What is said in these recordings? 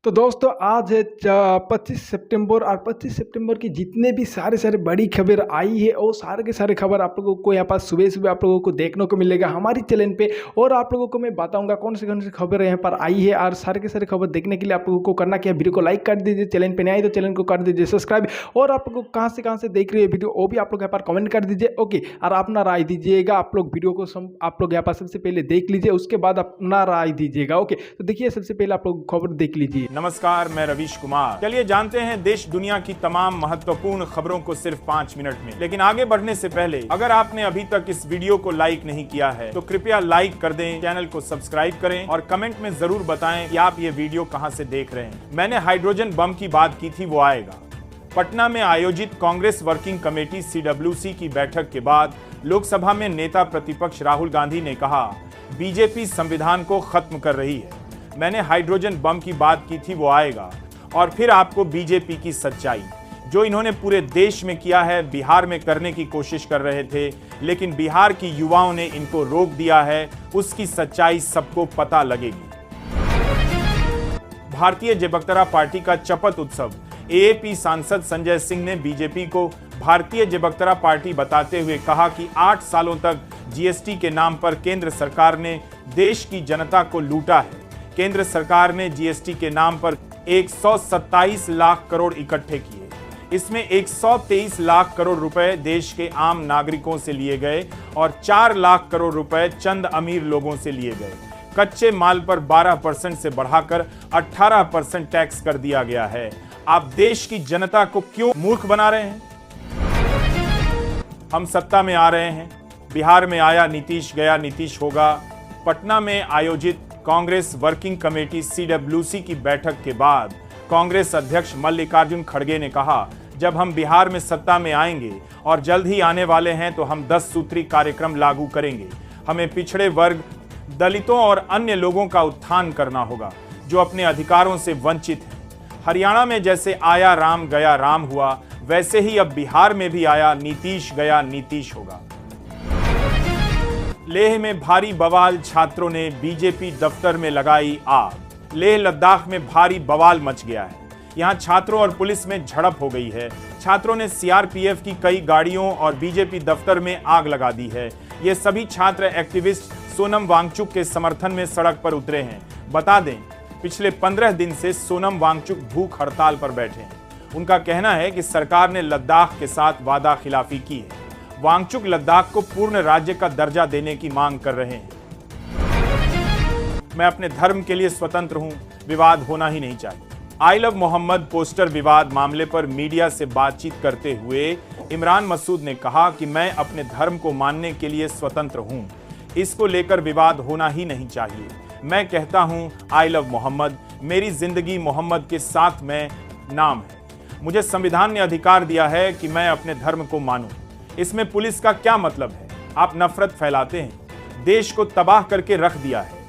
तो दोस्तों आज है 25 सितंबर और 25 सितंबर की जितने भी सारे बड़ी खबर आई है वो सारे के सारे खबर आप लोगों को यहाँ पर सुबह आप लोगों को देखने को मिलेगा हमारी चैनल पे। और आप लोगों को मैं बताऊंगा कौन सी खबर यहाँ पर आई है। और सारे के सारे खबर देखने के लिए आप लोगों को करना क्या है, वीडियो को लाइक कर दीजिए, चैनल पे नहीं आए तो चैनल को कर दीजिए सब्सक्राइब। और आप लोग कहाँ से देख रहे हैं वीडियो वो भी आप लोग यहाँ पर कमेंट कर दीजिए। ओके, और अपना राय दीजिएगा। आप लोग वीडियो को आप लोग यहाँ पर सबसे पहले देख लीजिए, उसके बाद अपना राय दीजिएगा। ओके, तो देखिए सबसे पहले आप लोग खबर देख लीजिए। नमस्कार, मैं रवीश कुमार। चलिए जानते हैं देश दुनिया की तमाम महत्वपूर्ण खबरों को सिर्फ 5 मिनट में। लेकिन आगे बढ़ने से पहले अगर आपने अभी तक इस वीडियो को लाइक नहीं किया है तो कृपया लाइक कर दें, चैनल को सब्सक्राइब करें और कमेंट में जरूर बताएं कि आप ये वीडियो कहां से देख रहे हैं। मैंने हाइड्रोजन बम की बात की थी, वो आएगा। पटना में आयोजित कांग्रेस वर्किंग कमेटी CWC की बैठक के बाद लोकसभा में नेता प्रतिपक्ष राहुल गांधी ने कहा, बीजेपी संविधान को खत्म कर रही है। मैंने हाइड्रोजन बम की बात की थी, वो आएगा। और फिर आपको बीजेपी की सच्चाई, जो इन्होंने पूरे देश में किया है, बिहार में करने की कोशिश कर रहे थे लेकिन बिहार की युवाओं ने इनको रोक दिया है, उसकी सच्चाई सबको पता लगेगी। भारतीय जबकतरा पार्टी का शपथ उत्सव। AAP सांसद संजय सिंह ने बीजेपी को भारतीय जबकतरा पार्टी बताते हुए कहा कि 8 सालों तक GST के नाम पर केंद्र सरकार ने देश की जनता को लूटा है। केंद्र सरकार ने GST के नाम पर 127 लाख करोड़ इकट्ठे किए। इसमें 123 लाख करोड़ रुपए देश के आम नागरिकों से लिए गए और 4 लाख करोड़ रुपए चंद अमीर लोगों से लिए गए। कच्चे माल पर 12% से बढ़ाकर 18% टैक्स कर दिया गया है। आप देश की जनता को क्यों मूर्ख बना रहे हैं? हम सत्ता में आ रहे हैं। बिहार में आया नीतीश, गया नीतीश होगा। पटना में आयोजित कांग्रेस वर्किंग कमेटी CWC की बैठक के बाद कांग्रेस अध्यक्ष मल्लिकार्जुन खड़गे ने कहा, जब हम बिहार में सत्ता में आएंगे और जल्द ही आने वाले हैं तो हम 10 सूत्री कार्यक्रम लागू करेंगे। हमें पिछड़े वर्ग, दलितों और अन्य लोगों का उत्थान करना होगा जो अपने अधिकारों से वंचित हैं। हरियाणा में जैसे आया राम गया राम हुआ, वैसे ही अब बिहार में भी आया नीतीश गया नीतीश होगा। लेह में भारी बवाल, छात्रों ने बीजेपी दफ्तर में लगाई आग। लेह लद्दाख में भारी बवाल मच गया है। यहां छात्रों और पुलिस में झड़प हो गई है। छात्रों ने CRPF की कई गाड़ियों और बीजेपी दफ्तर में आग लगा दी है। ये सभी छात्र एक्टिविस्ट सोनम वांगचुक के समर्थन में सड़क पर उतरे हैं। बता दें, पिछले 15 दिन से सोनम वांगचुक भूख हड़ताल पर बैठे हैं। उनका कहना है कि सरकार ने लद्दाख के साथ वादा खिलाफी की है। वांगचुक लद्दाख को पूर्ण राज्य का दर्जा देने की मांग कर रहे हैं। मैं अपने धर्म के लिए स्वतंत्र हूं, विवाद होना ही नहीं चाहिए। आई लव मोहम्मद पोस्टर विवाद मामले पर मीडिया से बातचीत करते हुए इमरान मसूद ने कहा कि मैं अपने धर्म को मानने के लिए स्वतंत्र हूं, इसको लेकर विवाद होना ही नहीं चाहिए। मैं कहता हूं आई लव मोहम्मद, मेरी जिंदगी मोहम्मद के साथ में नाम है। मुझे संविधान ने अधिकार दिया है कि मैं अपने धर्म को मानूं। इसमें पुलिस का क्या मतलब है? आप नफरत फैलाते हैं, देश को तबाह करके रख दिया है।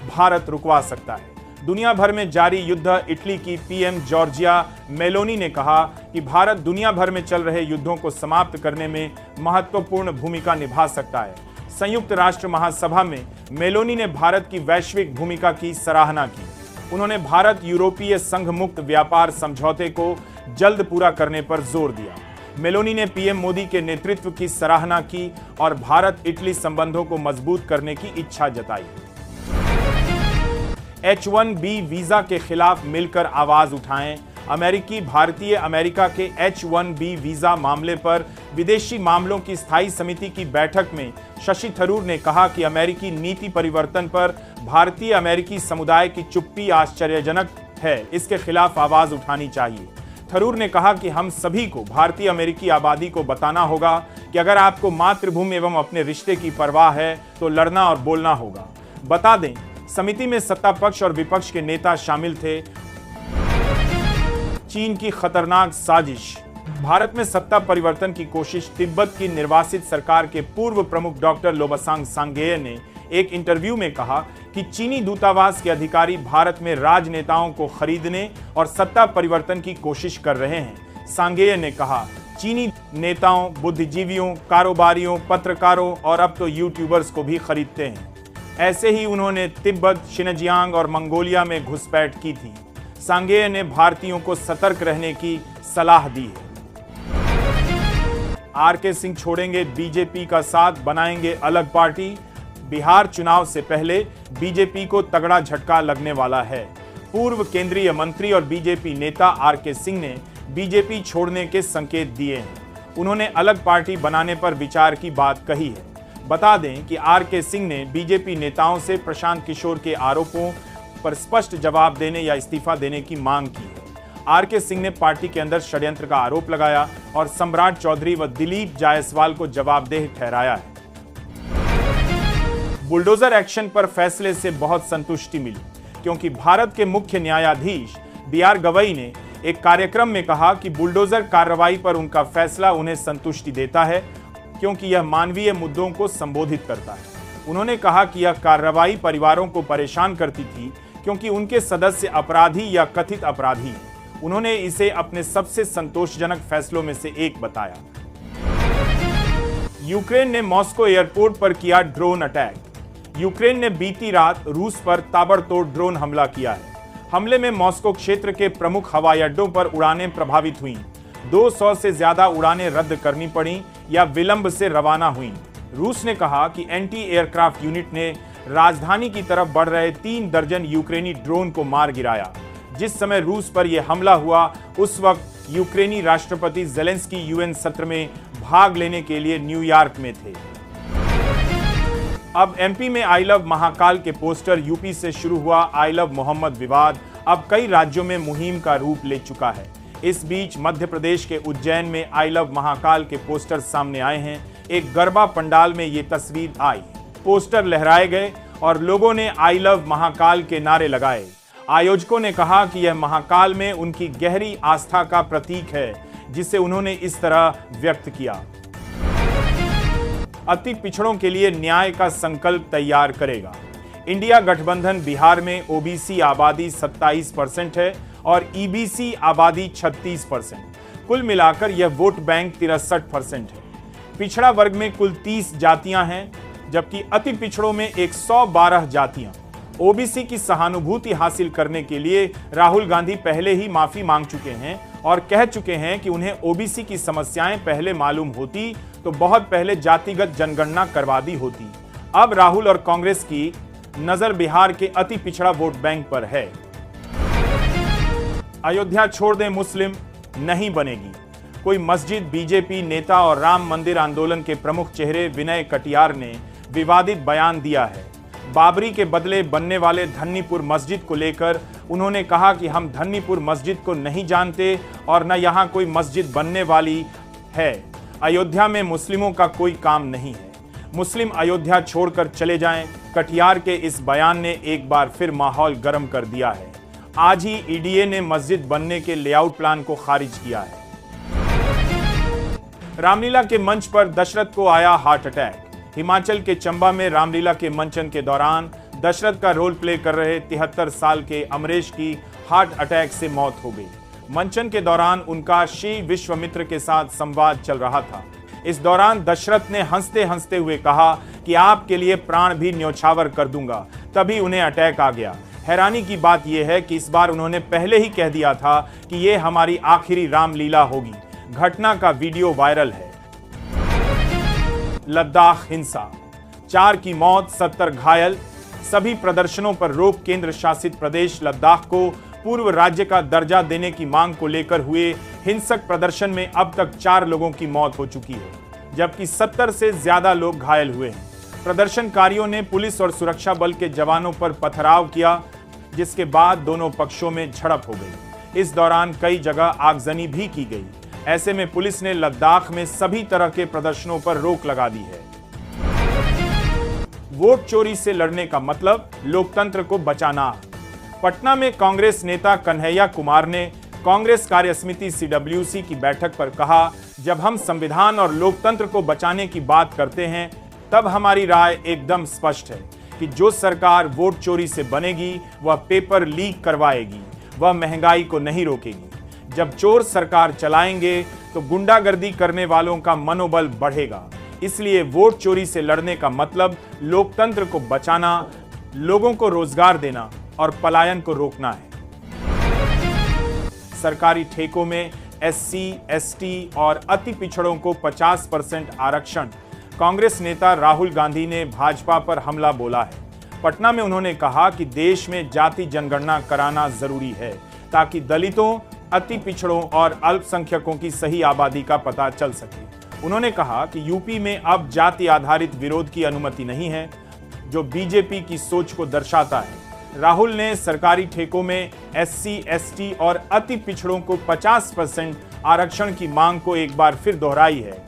भारत रुकवा सकता है। दुनिया भर में जारी युद्ध। इटली की PM जॉर्जिया मेलोनी ने कहा कि भारत दुनिया भर में चल रहे युद्धों को समाप्त करने में महत्वपूर्ण भूमिका निभा सकता है। संयुक्त राष्ट्र महासभा में मेलोनी ने भारत की वैश्विक भूमिका की सराहना की। उन्होंने भारत यूरोपीय संघ मुक्त व्यापार समझौते को जल्द पूरा करने पर जोर दिया। मेलोनी ने PM मोदी के नेतृत्व की सराहना की और भारत इटली संबंधों को मजबूत करने की इच्छा जताई। H1B वीजा के खिलाफ मिलकर आवाज उठाएं। अमेरिकी भारतीय अमेरिका के H1B वीजा मामले पर विदेशी मामलों की स्थायी समिति की बैठक में शशि थरूर ने कहा कि अमेरिकी नीति परिवर्तन पर भारतीय अमेरिकी समुदाय की चुप्पी आश्चर्यजनक है, इसके खिलाफ आवाज उठानी चाहिए। थरूर ने कहा कि हम सभी को भारतीय अमेरिकी आबादी को बताना होगा कि अगर आपको मातृभूमि एवं अपने रिश्ते की परवाह है तो लड़ना और बोलना होगा। बता दें, समिति में सत्ता पक्ष और विपक्ष के नेता शामिल थे। चीन की खतरनाक साजिश। भारत में सत्ता परिवर्तन की कोशिश। तिब्बत की निर्वासित सरकार के पूर्व प्रमुख डॉक्टर लोबसांग सांगेय ने एक इंटरव्यू में कहा कि चीनी दूतावास के अधिकारी भारत में राजनेताओं को खरीदने और सत्ता परिवर्तन की कोशिश कर रहे हैं। सांगेय ने कहा, चीनी नेताओं, बुद्धिजीवियों, कारोबारियों, पत्रकारों और अब तो यूट्यूबर्स को भी खरीदते हैं। ऐसे ही उन्होंने तिब्बत, शिनजियांग और मंगोलिया में घुसपैठ की थी। सांगे ने भारतीयों को सतर्क रहने की सलाह दी है। आरके सिंह छोड़ेंगे बीजेपी का साथ, बनाएंगे अलग पार्टी। बिहार चुनाव से पहले बीजेपी को तगड़ा झटका लगने वाला है। पूर्व केंद्रीय मंत्री और बीजेपी नेता आरके सिंह ने बीजेपी छोड़ने के संकेत दिए हैं। उन्होंने अलग पार्टी बनाने पर विचार की बात कही है। बता दें कि आरके सिंह ने बीजेपी नेताओं से प्रशांत किशोर के आरोपों पर स्पष्ट जवाब देने या इस्तीफा देने की मांग की है। आरके सिंह ने पार्टी के अंदर षड्यंत्र का आरोप लगाया और सम्राट चौधरी व दिलीप जायसवाल को जवाबदेह ठहराया है। बुलडोजर एक्शन पर फैसले से बहुत संतुष्टि मिली, क्योंकि भारत के मुख्य न्यायाधीश BR गवई ने एक कार्यक्रम में कहा कि बुलडोजर कार्रवाई पर उनका फैसला उन्हें संतुष्टि देता है, क्योंकि यह मानवीय मुद्दों को संबोधित करता है। उन्होंने कहा कि यह कार्रवाई परिवारों को परेशान करती थी, क्योंकि उनके सदस्य अपराधी या कथित अपराधी हैं। उन्होंने इसे अपने सबसे संतोषजनक फैसलों में से एक बताया। यूक्रेन ने मॉस्को एयरपोर्ट पर किया ड्रोन अटैक। यूक्रेन ने बीती रात रूस पर ताबड़तोड़ ड्रोन हमला किया है। हमले में मॉस्को क्षेत्र के प्रमुख हवाई अड्डों पर उड़ानें प्रभावित हुईं। 200 से ज्यादा उड़ानें रद्द करनी पड़ी या विलंब से रवाना हुईं। रूस ने कहा कि एंटी एयरक्राफ्ट यूनिट ने राजधानी की तरफ बढ़ रहे 3 दर्जन यूक्रेनी ड्रोन को मार गिराया। जिस समय रूस पर यह हमला हुआ, उस वक्त यूक्रेनी राष्ट्रपति ज़ेलेंस्की UN सत्र में भाग लेने के लिए न्यूयॉर्क में थे। अब MP में आई लव महाकाल के पोस्टर, यूपी से शुरू हुआ आई लव मोहम्मद विवाद अब कई राज्यों में मुहिम का रूप ले चुका है। इस बीच मध्य प्रदेश के उज्जैन में आई लव महाकाल के पोस्टर सामने आए हैं। एक गरबा पंडाल में ये तस्वीर आई। पोस्टर लहराए गए और लोगों ने आई लव महाकाल के नारे लगाए। आयोजकों ने कहा कि यह महाकाल में उनकी गहरी आस्था का प्रतीक है, जिसे उन्होंने इस तरह व्यक्त किया। अति पिछड़ों के लिए न्याय का संकल्प तैयार करेगा। इंडिया गठबंधन बिहार में OBC आबादी 27% है और EBC आबादी 36%। कुल मिलाकर यह वोट बैंक 63% है। पिछड़ा वर्ग में कुल 30 जातियां हैं, जबकि अति पिछड़ों में 112 जातियां। OBC की सहानुभूति हासिल करने के लिए राहुल गांधी पहले ही माफी मांग चुके हैं और कह चुके हैं कि उन्हें OBC की समस्याएं पहले मालूम होती तो बहुत पहले जातिगत जनगणना करवा दी होती। अब राहुल और कांग्रेस की नजर बिहार के अति पिछड़ा वोट बैंक पर है। अयोध्या छोड़ दें मुस्लिम नहीं बनेगी। कोई मस्जिद बीजेपी नेता और राम मंदिर आंदोलन के प्रमुख चेहरे विनय कटियार ने विवादित बयान दिया है। बाबरी के बदले बनने वाले धन्नीपुर मस्जिद को लेकर उन्होंने कहा कि हम धन्नीपुर मस्जिद को नहीं जानते और न यहाँ कोई मस्जिद बनने वाली है। अयोध्या में मुस्लिमों का कोई काम नहीं है। मुस्लिम अयोध्या छोड़कर चले जाएं। कटियार के इस बयान ने एक बार फिर माहौल गर्म कर दिया है। आज ही EDA ने मस्जिद बनने के लेआउट प्लान को खारिज किया है। रामलीला के मंच पर दशरथ को आया हार्ट अटैक। हिमाचल के चंबा में रामलीला के मंचन के दौरान दशरथ का रोल प्ले कर रहे 73 साल के अमरेश की हार्ट अटैक से मौत हो गई। मंचन के दौरान उनका श्री विश्वामित्र के साथ संवाद चल रहा था। इस दौरान दशरथ ने हंसते हंसते हुए कहा कि आपके लिए प्राण भी न्यौछावर कर दूंगा। तभी उन्हें अटैक आ गया। हैरानी की बात यह है कि इस बार उन्होंने पहले ही कह दिया था कि यह हमारी आखिरी रामलीला होगी। घटना का वीडियो वायरल है। लद्दाख हिंसा, 4 की मौत, 70 घायल। सभी प्रदर्शनों पर रोक। केंद्र शासित प्रदेश लद्दाख को पूर्व राज्य का दर्जा देने की मांग को लेकर हुए हिंसक प्रदर्शन में अब तक 4 लोगों की मौत हो चुकी है, जबकि 70 से ज्यादा लोग घायल हुए हैं। प्रदर्शनकारियों ने पुलिस और सुरक्षा बल के जवानों पर पथराव किया, जिसके बाद दोनों पक्षों में झड़प हो गई। इस दौरान कई जगह आगजनी भी की गई। ऐसे में पुलिस ने लद्दाख में सभी तरह के प्रदर्शनों पर रोक लगा दी है। वोट चोरी से लड़ने का मतलब लोकतंत्र को बचाना। पटना में कांग्रेस नेता कन्हैया कुमार ने कांग्रेस कार्यसमिति CWC की बैठक पर कहा, जब हम संविधान और लोकतंत्र को बचाने की बात करते हैं, तब हमारी राय एकदम स्पष्ट है कि जो सरकार वोट चोरी से बनेगी वह पेपर लीक करवाएगी, वह महंगाई को नहीं रोकेगी। जब चोर सरकार चलाएंगे तो गुंडागर्दी करने वालों का मनोबल बढ़ेगा। इसलिए वोट चोरी से लड़ने का मतलब लोकतंत्र को बचाना, लोगों को रोजगार देना और पलायन को रोकना है। सरकारी ठेकों में एससी, एसटी और अति पिछड़ों को 50% आरक्षण। कांग्रेस नेता राहुल गांधी ने भाजपा पर हमला बोला है। पटना में उन्होंने कहा कि देश में जाति जनगणना कराना जरूरी है ताकि दलितों, अति पिछड़ों और अल्पसंख्यकों की सही आबादी का पता चल सके। उन्होंने कहा कि यूपी में अब जाति आधारित विरोध की अनुमति नहीं है, जो बीजेपी की सोच को दर्शाता है। राहुल ने सरकारी ठेकों में एससी, एसटी और अति पिछड़ों को 50% आरक्षण की मांग को एक बार फिर दोहराई है।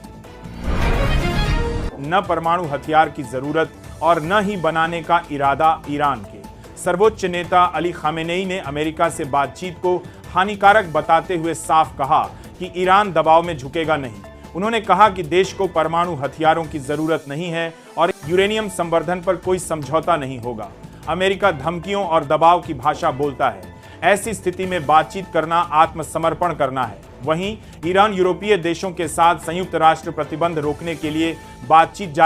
न परमाणु हथियार की जरूरत और न ही बनाने का इरादा ईरान के। सर्वोच्च नेता अली खामेनेई ने अमेरिका से बातचीत को हानिकारक बताते हुए साफ कहा कि ईरान दबाव में झुकेगा नहीं। उन्होंने कहा कि देश को परमाणु हथियारों की जरूरत नहीं है और यूरेनियम संवर्धन पर कोई समझौता नहीं होगा। अमेरिका धमकियों और दबाव की भाषा बोलता है। ऐसी स्थिति में बातचीत करना आत्मसमर्पण करना है। वहीं ईरान यूरोपीय देशों के साथ संयुक्त राष्ट्र प्रतिबंध रोकने के लिए बातचीत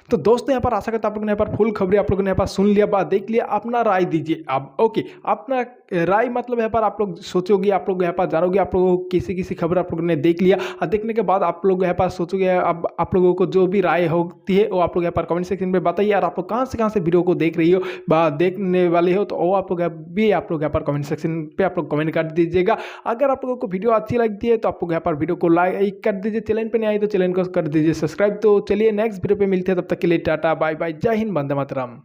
तो दोस्तों यहाँ पर आशा करता हूँ आप लोगों ने यहाँ पर फुल खबरें आप लोगों ने यहाँ पर सुन लिया, बात देख लिया, अपना राय दीजिए। अब ओके, अपना राय मतलब यहाँ पर आप लोग सोचोगे, आप लोग यहाँ पर जानोगे, आप लोगों को किसी खबर आप लोगों ने देख लिया और देखने के बाद आप लोग यहाँ पर सोचोगे। अब आप लोगों को जो भी राय होती है वो आप लोग यहाँ पर कमेंट सेक्शन में बताइए। और आप लोग कहाँ से वीडियो को देख रही हो देखने वाले हो तो वो आप लोग यहाँ पर कमेंट सेक्शन पे आप लोग कमेंट कर दीजिएगा। अगर आप लोगों को वीडियो अच्छी लगती है तो आप लोग यहाँ पर वीडियो को लाइक कर दीजिए। चैनल पर नहीं आई तो चैनल को कर दीजिए सब्सक्राइब। तो चलिए नेक्स्ट वीडियो पे मिलते हैं, तब तक के लिए टाटा बाय बाय, जय हिंद, वंदे मातरम।